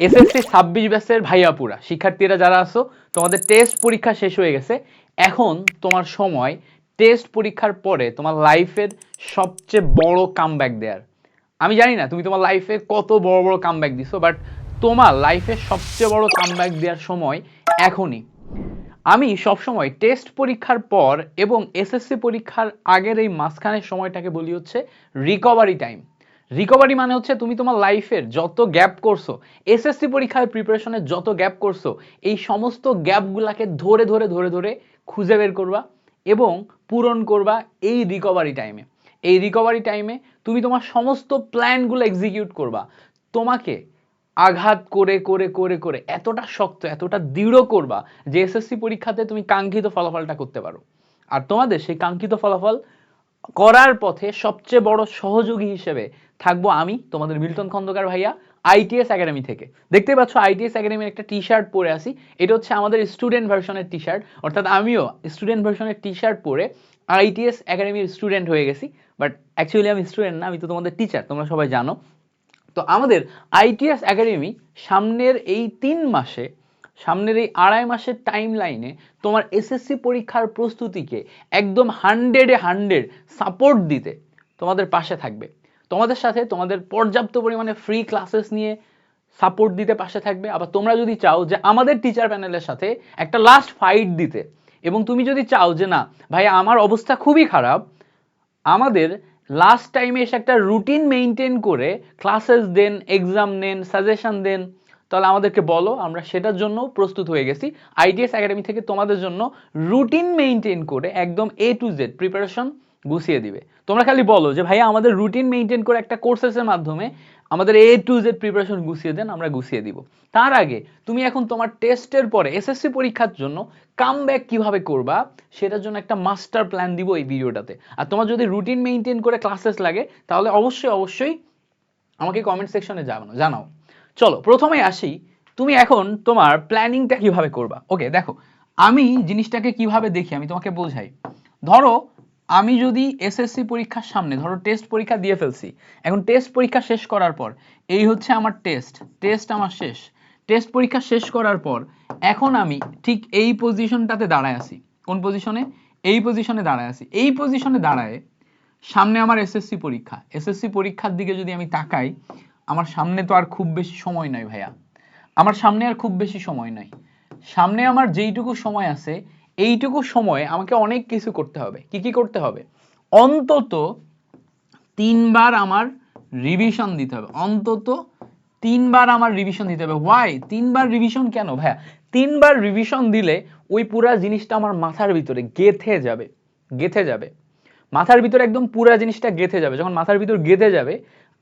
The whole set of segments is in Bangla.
এসএসসি 26 ব্যাচের ভাইয়াপুরা শিক্ষার্থীরা যারা আছো, তোমাদের টেস্ট পরীক্ষা শেষ হয়ে গেছে। এখন তোমার সময় টেস্ট পরীক্ষার পরে তোমার লাইফের সবচেয়ে বড় কামব্যাক দেয়ার। আমি জানি না তুমি তোমার লাইফে কত বড় বড় কামব্যাক দিছো, বাট তোমার লাইফের সবচেয়ে বড় কামব্যাক দেওয়ার সময় এখনই। আমি সবসময় টেস্ট পরীক্ষার পর এবং এসএসসি পরীক্ষার আগের এই মাঝখানের সময়টাকে বলি হচ্ছে রিকভারি টাইম। রিকভারি মানে হচ্ছে তুমি তোমার লাইফের যত গ্যাপ করছো, এসএসসি পরীক্ষার প্রিপারেশনে যত গ্যাপ করছো, এই সমস্ত গ্যাপগুলাকে ধরে ধরে ধরে ধরে খুঁজে বের করবা এবং পূরণ করবা এই রিকভারি টাইমে। এই রিকভারি টাইমে তুমি তোমার সমস্ত প্ল্যানগুলো এক্সিকিউট করবা। তোমাকে আঘাত করে করে করে করে এতটা শক্ত, এতটা দৃঢ় করবা যে এসএসসি পরীক্ষাতে তুমি কাঙ্ক্ষিত ফলাফলটা করতে পারো। আর তোমাদের সেই কাঙ্ক্ষিত ফলাফল করার পথে সবচেয়ে বড় সহযোগী হিসেবে থাকবো আমি, তোমাদের মিল্টন খন্দকার ভাইয়া, আইটিএস একাডেমি থেকে। দেখতে পাচ্ছ আইটিএস একাডেমির একটা টি শার্ট পরে আসি, এটা হচ্ছে আমাদের স্টুডেন্ট ভার্সনের টি শার্ট, অর্থাৎ আমিও স্টুডেন্ট ভার্সনের টি শার্ট পরে আইটিএস একাডেমির স্টুডেন্ট হয়ে গেছি। বাট অ্যাকচুয়ালি আমি স্টুডেন্ট না, আমি তো তোমাদের টিচার, তোমরা সবাই জানো। তো আমাদের আইটিএস একাডেমি সামনের এই 3 মাসে, সামনের এই 2.5 মাসের টাইম লাইনে তোমার এসএসসি পরীক্ষার প্রস্তুতিকে একদম 100-এ 100 সাপোর্ট দিতে তোমাদের পাশে থাকবে। তোমাদের সাথে তোমাদের পর্যাপ্ত পরিমাণে ফ্রি ক্লাসেস নিয়ে সাপোর্ট দিতে পাশে থাকবে। আবার তোমরা যদি চাও যে আমাদের টিচার প্যানেলের সাথে একটা লাস্ট ফাইট দিতে, এবং তুমি যদি চাও যে না ভাই আমার অবস্থা খুবই খারাপ, আমাদের লাস্ট টাইমে এসে একটা রুটিন মেনটেন করে ক্লাসেস দেন, এক্সাম নেন, সাজেশন দেন, তাহলে আমাদেরকে বলো, আমরা সেটার জন্য প্রস্তুত হয়ে গেছি। আইটিএস একাডেমি থেকে তোমাদের জন্য রুটিন মেনটেন করে একদম এ টু জেড প্রিপারেশন গুছিয়ে দিবে। তোমরা খালি বলো যে ভাইয়া আমাদের রুটিন মেনটেন করে একটা কোর্সেসের মাধ্যমে আমাদের এ টু জেড প্রিপারেশন গুছিয়ে দেন, আমরা গুছিয়ে দিব। তার আগে তুমি এখন তোমার টেস্টের পরে এসএসসি পরীক্ষার জন্য কামব্যাক কিভাবে করবা সেটার জন্য একটা মাস্টার প্ল্যান দিব এই ভিডিওটাতে। আর তোমার যদি রুটিন মেনটেন করে ক্লাসেস লাগে তাহলে অবশ্যই অবশ্যই আমাকে কমেন্ট সেকশনে জানাও। চলো প্রথমে আসি, তুমি এখন তোমার প্ল্যানিংটা কিভাবে করবা। ওকে দেখো, আমি জিনিসটাকে কিভাবে দেখি আমি তোমাকে বোঝাই। ধরো আমি যদি এসএসসি পরীক্ষার সামনে, ধরো টেস্ট পরীক্ষা দিয়ে ফেলছি, এখন টেস্ট পরীক্ষা শেষ করার পর এই হচ্ছে আমার টেস্ট আমার শেষ। টেস্ট পরীক্ষা শেষ করার পর এখন আমি ঠিক এই পজিশনটাতে দাঁড়ায় আছি। কোন পজিশনে? এই পজিশনে দাঁড়ায় আছি। এই পজিশনে দাঁড়ায় সামনে আমার এসএসসি পরীক্ষা। এসএসসি পরীক্ষার দিকে যদি আমি তাকাই, আমার সামনে তো আর খুব বেশি সময় নাই ভাইয়া, আমার সামনে আর খুব বেশি সময় নাই। সামনে আমার যেইটুকু সময় আছে এইটুকু সময়ে আমাকে অনেক কিছু করতে হবে। কি কি করতে হবে? অন্তত 3 বার আমার রিভিশন দিতে হবে, অন্তত 3 বার আমার রিভিশন দিতে হবে। ওয়াই 3 বার রিভিশন কেন ভাইয়া? 3 বার রিভিশন দিলে ওই পুরা জিনিসটা আমার মাথার ভিতরে গেঁথে যাবে, গেঁথে যাবে মাথার ভিতরে, একদম পুরা জিনিসটা গেঁথে যাবে। যখন মাথার ভিতর গেঁথে যাবে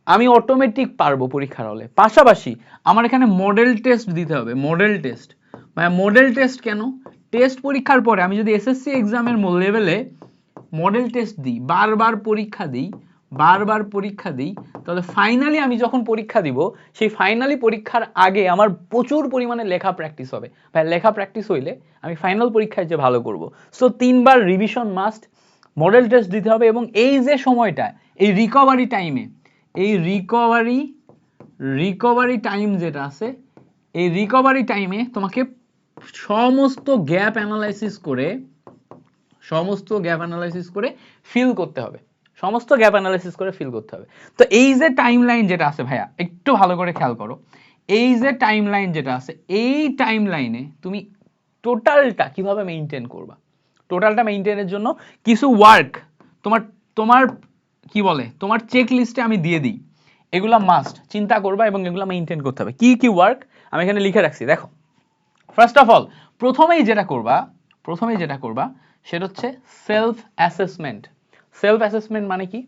আমি অটোমেটিক পারবো পরীক্ষার হলে। পাশাপাশি আমার এখানে মডেল টেস্ট দিতে হবে। মডেল টেস্ট মানে মডেল টেস্ট কেন? টেস্ট পরীক্ষার পরে আমি যদি এসএসসি এক্সামের লেভেলে মডেল টেস্ট দিই, বারবার পরীক্ষা দিই, বারবার পরীক্ষা দিই, তাহলে ফাইনালি আমি যখন পরীক্ষা দিব সেই ফাইনালি পরীক্ষার আগে আমার প্রচুর পরিমাণে লেখা প্র্যাকটিস হবে। ভাই লেখা প্র্যাকটিস হইলে আমি ফাইনাল পরীক্ষায় যে ভালো করব। সো 3 বার রিভিশন মাস্ট, মডেল টেস্ট দিতে হবে, এবং এই যে সময়টা, এই রিকভারি টাইমে, এই রিকভারি টাইম যেটা আছে, এই রিকভারি টাইমে তোমাকে সমস্ত গ্যাপ অ্যানালাইসিস করে, সমস্ত গ্যাপ অ্যানালাইসিস করে ফিল করতে হবে, সমস্ত গ্যাপ অ্যানালাইসিস করে ফিল করতে হবে। তো এই যে টাইম লাইন যেটা আছে ভাইয়া, একটু ভালো করে খেয়াল করো, এই যে টাইম লাইন যেটা আছে, এই টাইম লাইনে তুমি টোটালটা কিভাবে মেইনটেইন করবা। টোটালটা মেইনটেইনের জন্য কিছু ওয়ার্ক তোমার তোমার কি বলে তোমার চেক লিস্টে আমি দিয়ে দিই, এগুলা মাস্ট চিন্তা করবা এবং এগুলা মেইনটেইন করতে হবে। কি কি ওয়ার্ক আমি এখানে লিখে রাখছি দেখো। ফার্স্ট অফ অল প্রথমেই যেটা করবা সেটা হচ্ছে সেলফ অ্যাসেসমেন্ট। সেলফ অ্যাসেসমেন্ট মানে কি?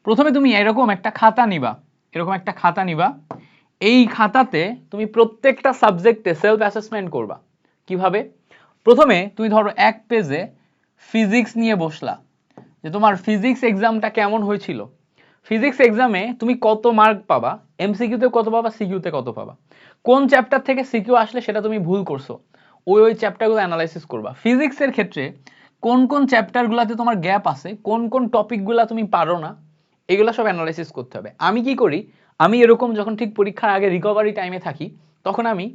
প্রথমে তুমি এরকম একটা খাতা নিবা, এরকম একটা খাতা নিবা, এই খাতাতে তুমি প্রত্যেকটা সাবজেক্টে সেলফ অ্যাসেসমেন্ট করবা। কিভাবে? প্রথমে তুমি ধরো এক পেজে ফিজিক্স নিয়ে বসলা, যে তোমার ফিজিক্স এক্সামটা কেমন হয়েছিল, ফিজিক্স এক্সামে তুমি কত মার্ক পাবা, এমসিকিউতে কত পাবা, সিকিউতে কত পাবা, কোন চ্যাপ্টার থেকে সিকিউ আসলে সেটা তুমি ভুল করছো, ওই চ্যাপ্টারগুলো অ্যানালাইসিস করবা। ফিজিক্সের ক্ষেত্রে কোন কোন চ্যাপ্টারগুলোতে তোমার গ্যাপ আছে, কোন কোন টপিকগুলো তুমি পারো না, এগুলো সব অ্যানালাইসিস করতে হবে। আমি কি করি, আমি এরকম যখন ঠিক পরীক্ষার আগে রিকভারি টাইমে থাকি তখন আমি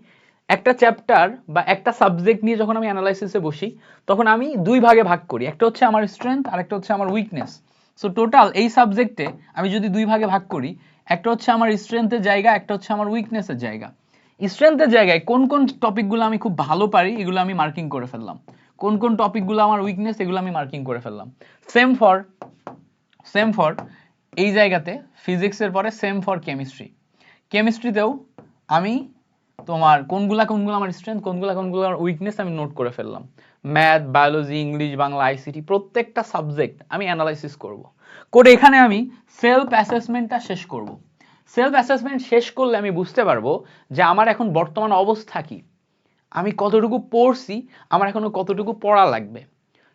একটা চ্যাপ্টার বা একটা সাবজেক্ট নিয়ে যখন আমি অ্যানালাইসিসে বসি তখন আমি দুই ভাগে ভাগ করি, একটা হচ্ছে আমার স্ট্রেংথ আর একটা হচ্ছে আমার উইকনেস। সো টোটাল এই সাবজেক্টে আমি যদি দুই ভাগে ভাগ করি, একটা হচ্ছে আমার স্ট্রেংথের জায়গা, একটা হচ্ছে আমার উইকনেসের জায়গা। স্ট্রেংথের জায়গায় কোন কোন টপিকগুলো আমি খুব ভালো পারি এগুলো আমি মার্কিং করে ফেললাম, কোন কোন টপিকগুলো আমার উইকনেস এগুলো আমি মার্কিং করে ফেললাম। সেম ফর এই জায়গাতে ফিজিক্সের পরে সেম ফর কেমিস্ট্রিতেও আমি তোমার কোনগুলা আমার স্ট্রেংথ কোনগুলা আমার উইকনেস আমি নোট করে ফেললাম। Math, biology, English, Bangla, ICT প্রত্যেকটা সাবজেক্ট আমি অ্যানালাইসিস করব, করে এখানে আমি সেলফ অ্যাসেসমেন্টটা শেষ করব। সেলফ অ্যাসেসমেন্ট শেষ করলে আমি বুঝতে পারবো যে আমার এখন বর্তমান অবস্থা কি, আমি কতটুকু পড়ছি, আমার এখনো কতটুকু পড়া লাগবে,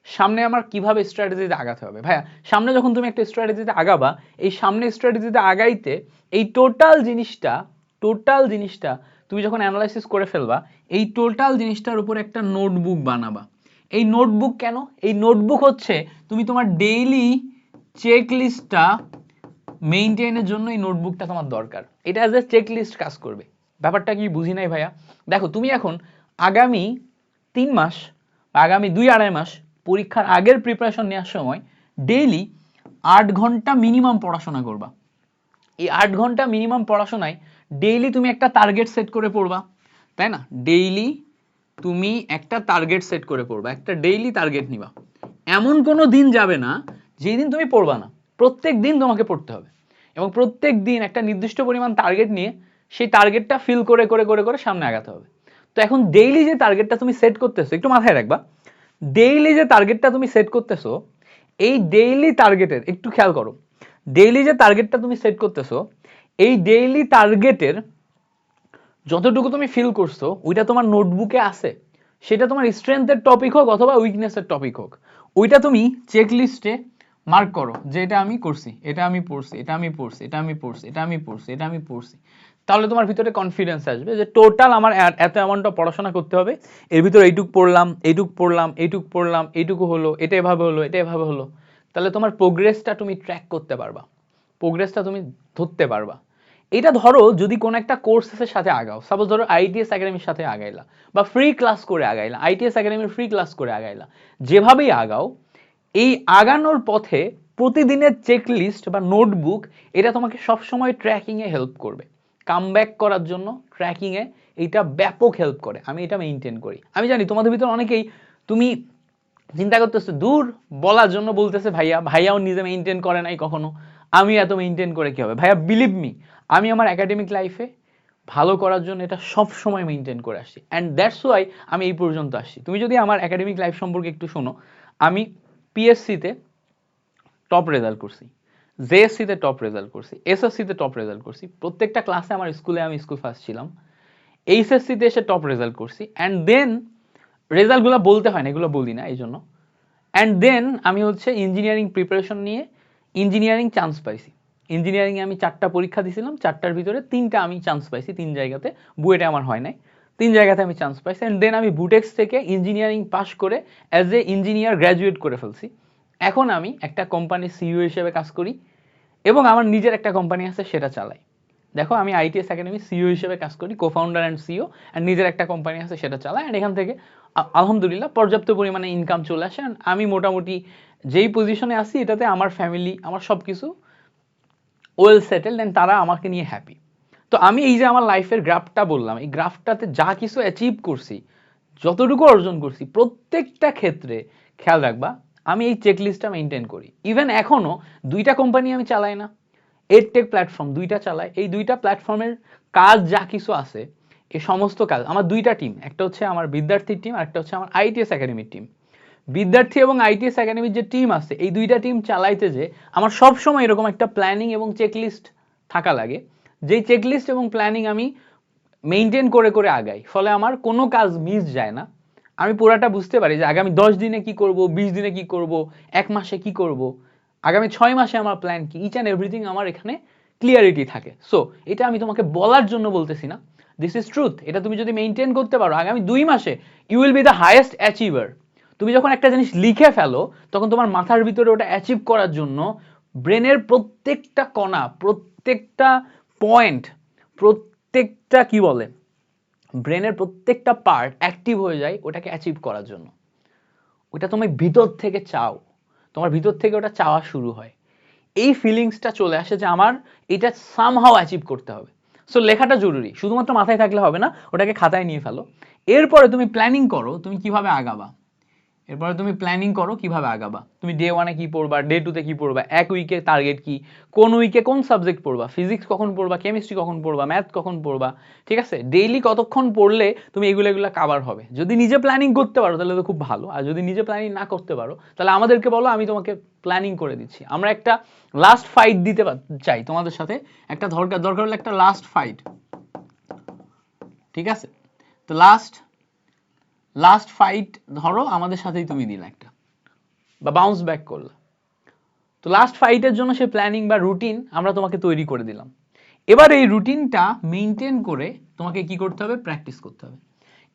সামনে আমার কিভাবে স্ট্র্যাটেজিতে আগাতে হবে। ভাইয়া সামনে যখন তুমি একটা স্ট্র্যাটেজিতে আগাবা, এই সামনে স্ট্র্যাটেজিতে আগাইতে এই টোটাল জিনিসটা তুমি যখন অ্যানালাইসিস করে ফেলবা, এই টোটাল জিনিসটার উপর একটা নোটবুক বানাবা। এই নোটবুক কেন? এই নোটবুক হচ্ছে তুমি তোমার ডেইলি চেক লিস্টটা মেইনটেইনের জন্য এই নোটবুকটা তোমার দরকার। এটা অ্যাজ এ চেক লিস্ট কাজ করবে। ব্যাপারটা কি বুঝি নাই ভাইয়া? দেখো তুমি এখন আগামী 3 মাস বা আগামী 2-2.5 মাস পরীক্ষার আগের প্রিপারেশন নেওয়ার সময় ডেইলি 8 ঘন্টা মিনিমাম পড়াশোনা করবা। এই 8 ঘন্টা মিনিমাম পড়াশোনায় ডেইলি তুমি একটা টার্গেট সেট করে পড়বা, তাই না? ডেইলি তুমি একটা টার্গেট সেট করে পড়বা, একটা ডেইলি টার্গেট নিবা। এমন কোনো দিন যাবে না যেই দিন তুমি পড়বা না, প্রত্যেক দিন তোমাকে পড়তে হবে এবং প্রত্যেক দিন একটা নির্দিষ্ট পরিমাণ টার্গেট নিয়ে সেই টার্গেটটা ফিল করে করে করে করে সামনে আগাতে হবে। তো এখন ডেইলি যে টার্গেটটা তুমি সেট করতেছো, একটু মাথায় রাখবা, ডেইলি যে টার্গেটটা তুমি সেট করতেছো, এই ডেইলি টার্গেটের একটু খেয়াল করো, ডেইলি যে টার্গেটটা তুমি সেট করতেছো, এই ডেইলি টার্গেটের যতটুকু তুমি ফিল করছো ওইটা তোমার নোটবুকে আছে, সেটা তোমার স্ট্রেংথের টপিক হোক অথবা উইকনেসের টপিক হোক, ওইটা তুমি চেক লিস্টে মার্ক করো যে এটা আমি করছি, এটা আমি পড়ছি, এটা আমি পড়ছি, এটা আমি পড়ছি, এটা আমি পড়ছি, এটা আমি পড়ছি। তাহলে তোমার ভিতরে কনফিডেন্স আসবে যে টোটাল আমার এত অ্যামাউন্টটা পড়াশোনা করতে হবে, এর ভিতরে এইটুক পড়লাম, এইটুক পড়লাম, এইটুক পড়লাম, এইটুকু হলো, এটা এভাবে হলো, এটা এভাবে হলো। তাহলে তোমার প্রোগ্রেসটা তুমি ট্র্যাক করতে পারবা, প্রোগ্রেসটা তুমি ধরতে পারবা। এটা ধরো যদি কোনো একটা কোর্সের সাথে আগাও, সাপোজ ধরো আইটিএস একাডেমির সাথে আগাইলা বা ফ্রি ক্লাস করে আগাইলা, আইটিএস একাডেমির ফ্রি ক্লাস করে আগাইলা, যেভাবেই আগাও, এই আগানোর পথে প্রতিদিনের চেক লিস্ট বা নোটবুক এটা তোমাকে সবসময় ট্র্যাকিংয়ে হেল্প করবে, কামব্যাক করার জন্য ট্র্যাকিংয়ে এইটা ব্যাপক হেল্প করে। আমি এটা মেনটেন করি। আমি জানি তোমাদের ভিতরে অনেকেই তুমি চিন্তা করতেছে দূর বলার জন্য বলতেছে, ভাইয়াও নিজে মেনটেন করে নাই কখনো, আমি এত মেনটেন করে কি হবে? ভাইয়া বিলিভ মি, আমি আমার একাডেমিক লাইফে ভালো করার জন্য এটা সব সময় মেনটেন করে আসছি অ্যান্ড দ্যাটস ওয়াই আমি এই পর্যন্ত আসছি। তুমি যদি আমার একাডেমিক লাইফ সম্পর্কে একটু শোনো, আমি পিএসসিতে টপ রেজাল্ট করছি, জেএসসিতে টপ রেজাল্ট করছি, এসএসসিতে টপ রেজাল্ট করছি, প্রত্যেকটা ক্লাসে আমার স্কুলে আমি স্কুল ফার্স্ট ছিলাম, এইচএসসিতে এসে টপ রেজাল্ট করছি অ্যান্ড দেন রেজাল্টগুলো বলতে হয় না, এগুলো বলি না এই জন্য। অ্যান্ড দেন আমি হচ্ছে ইঞ্জিনিয়ারিং প্রিপারেশন নিয়ে ইঞ্জিনিয়ারিং চান্স পাইছি। ইঞ্জিনিয়ারিংয়ে আমি 4টা পরীক্ষা দিয়েছিলাম, 4টার ভিতরে 3টা আমি চান্স পাইছি, 3 জায়গাতে। বুয়েটে আমার হয় নাই, 3 জায়গাতে আমি চান্স পাইছি। অ্যান্ড দেন আমি বুটেক্স থেকে ইঞ্জিনিয়ারিং পাস করে অ্যাজ এ ইঞ্জিনিয়ার গ্র্যাজুয়েট করে ফেলছি। এখন আমি একটা কোম্পানির সিইও হিসেবে কাজ করি এবং আমার নিজের একটা কোম্পানি আছে, সেটা চালাই। দেখো আমি আইটিএস একাডেমি সিইও হিসেবে কাজ করি, কো-ফাউন্ডার অ্যান্ড সিইও, অ্যান্ড নিজের একটা কোম্পানি আছে সেটা চালাই। অ্যান্ড এখান থেকে আলহামদুলিল্লাহ পর্যাপ্ত পরিমাণে ইনকাম চলে আসে। আমি মোটামুটি যেই পজিশনে আছি এটাতে আমার ফ্যামিলি, আমার সব কিছু ওয়েল সেটেলড অ্যান্ড তারা আমাকে নিয়ে হ্যাপি। তো আমি এই যে আমার লাইফের গ্রাফটা বললাম, এই গ্রাফটাতে যা কিছু অ্যাচিভ করছি, যতটুকু অর্জন করছি, প্রত্যেকটা ক্ষেত্রে খেয়াল রাখবা আমি এই চেকলিস্টটা মেনটেন করি। ইভেন এখনো 2টা কোম্পানি আমি চালাই না, এডটেক প্ল্যাটফর্ম 2টা চালাই। এই 2টা প্ল্যাটফর্মের কাজ যা কিছু আছে, এই সমস্ত কাজ আমার 2টা টিম, একটা হচ্ছে আমার বিদ্যার্থীর টিম আর একটা হচ্ছে আমার আইটিএস একাডেমির টিম। বিদ্যার্থী এবং আইটিএস একাডেমির যে টিম আছে, এই 2টা টিম চালাইতে যে আমার সব সময় এরকম একটা প্ল্যানিং এবং চেকলিস্ট থাকা লাগে, যেই চেকলিস্ট এবং প্ল্যানিং আমি মেইনটেইন করে করে আগাই, ফলে আমার কোনো কাজ মিস যায় না। আমি পুরাটা বুঝতে পারি যে আগামী 10 দিনে কি করব, 20 দিনে কি করব, 1 মাসে কি করব, আগামী 6 মাসে আমার প্ল্যান কি, ইচ অ্যান্ড এভরিথিং আমার এখানে ক্লিয়ারিটি থাকে। সো এটা আমি তোমাকে বলার জন্য বলতেছি না, দিস ইজ ট্রুথ। এটা তুমি যদি মেইনটেইন করতে পারো আগামী 2 মাসে you will be the highest achiever. তুমি যখন একটা জিনিস লিখে ফেলো তখন তোমার মাথার ভিতরে ওটা অ্যাচিভ করার জন্য ব্রেনের প্রত্যেকটা কণা, প্রত্যেকটা পয়েন্ট, প্রত্যেকটা কি বলে ব্রেনের প্রত্যেকটা পার্ট অ্যাক্টিভ হয়ে যায় ওটাকে অ্যাচিভ করার জন্য। ওটা তুমি ভিতর থেকে চাও, তোমার ভিতর থেকে ওটা চাওয়া শুরু হয়। এই ফিলিংসটা চলে আসে যে আমার এটা সামহাও অ্যাচিভ করতে হবে। সো লেখাটা জরুরি, শুধুমাত্র মাথায় থাকলে হবে না, ওটাকে খাতায় নিয়ে ফেলো। এরপরে তুমি প্ল্যানিং করো তুমি কিভাবে আগাবা। এরপরে তুমি প্ল্যানিং করো কিভাবে আগাবা। তুমি ডে 1-এ কি পড়বা, ডে 2-তে কি পড়বা, এক উইকে টার্গেট কি, কোন উইকে কোন সাবজেক্ট পড়বা, ফিজিক্স কখন পড়বা, কেমিস্ট্রি কখন পড়বা, ম্যাথ কখন পড়বা, ঠিক আছে, ডেইলি কতক্ষণ পড়লে তুমি এগুলো কাভার হবে। যদি নিজে প্ল্যানিং করতে পারো তাহলে তো খুব ভালো, আর যদি নিজে প্ল্যানিং না করতে পারো তাহলে আমাদেরকে বলো, আমি তোমাকে প্ল্যানিং করে দিচ্ছি। আমরা একটা লাস্ট ফাইট দিতে চাই তোমাদের সাথে, একটা দরকার হলে একটা লাস্ট ফাইট, ঠিক আছে। তো লাস্ট ফাইট ধরো আমাদের সাথেই তুমি দিলে একটা, বা বাউন্স ব্যাক করলে। তো লাস্ট ফাইটের জন্য সে প্ল্যানিং বা রুটিন আমরা তোমাকে তৈরি করে দিলাম। এবার এই রুটিনটা মেইনটেইন করে তোমাকে কি করতে হবে, প্র্যাকটিস করতে হবে।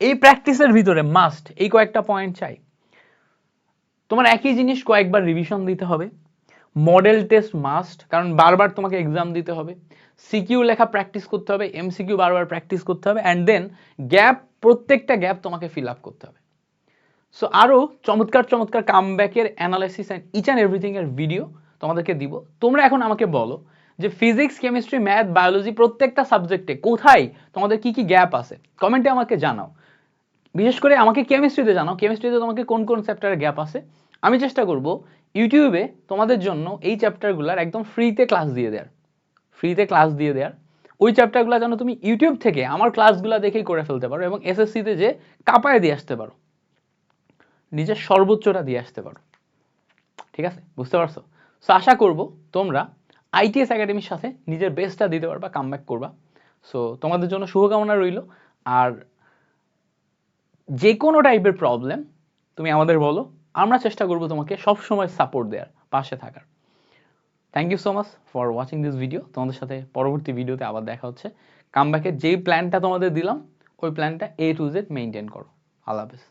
এই প্র্যাকটিসের ভিতরে মাস্ট এই কয়েকটা পয়েন্ট চাই। তোমার একই জিনিস কয়েকবার রিভিশন দিতে হবে, মডেল টেস্ট মাস্ট, কারণ বারবার তোমাকে এক্সাম দিতে হবে, সিকিউ লেখা প্র্যাকটিস করতে হবে, এমসিকিউ বারবার প্র্যাকটিস করতে হবে, অ্যান্ড দেন গ্যাপ, প্রত্যেকটা গ্যাপ তোমাকে ফিল আপ করতে হবে। সো আরও চমৎকার কামব্যাকের analysis and each and everything এর ভিডিও তোমাদেরকে দিব। তোমরা এখন আমাকে বলো যে ফিজিক্স, কেমিস্ট্রি, ম্যাথ, বায়োলজি প্রত্যেকটা সাবজেক্টে কোথায় তোমাদের কি কি গ্যাপ আছে, কমেন্টে আমাকে জানাও। বিশেষ করে আমাকে কেমিস্ট্রিতে জানাও, কেমিস্ট্রিতে তোমাকে কোন কোন চ্যাপ্টারে গ্যাপ আছে। আমি চেষ্টা করব ইউটিউবে তোমাদের জন্য এই চ্যাপ্টারগুলোর একদম ফ্রিতে ক্লাস দিয়ে দেওয়ার। ওই চ্যাপ্টারগুলো যেন তুমি ইউটিউব থেকে আমার ক্লাসগুলো দেখেই করে ফেলতে পারো এবং এসএসসিতে যে কাপায় দিয়ে আসতে পারো, নিজের সর্বোচ্চটা দিয়ে আসতে পারো। ঠিক আছে, বুঝতে পারছো? সো আশা করব তোমরা আইটিএস একাডেমির সাথে নিজের বেস্টটা দিতে পারবা, কামব্যাক করবা। সো তোমাদের জন্য শুভকামনা রইল। আর যে কোনো টাইপের প্রবলেম তুমি আমাদের বলো, আমরা চেষ্টা করব তোমাকে সবসময় সাপোর্ট দেওয়ার, পাশে থাকার। Thank you so much for watching this video. তোমাদের সাথে পরবর্তী ভিডিওতে আবার দেখা হচ্ছে। কামব্যাকের যেই প্ল্যানটা তোমাদের দিলাম ওই প্ল্যানটা A to Z মেইনটেইন করো। আল্লাহ হাফেজ।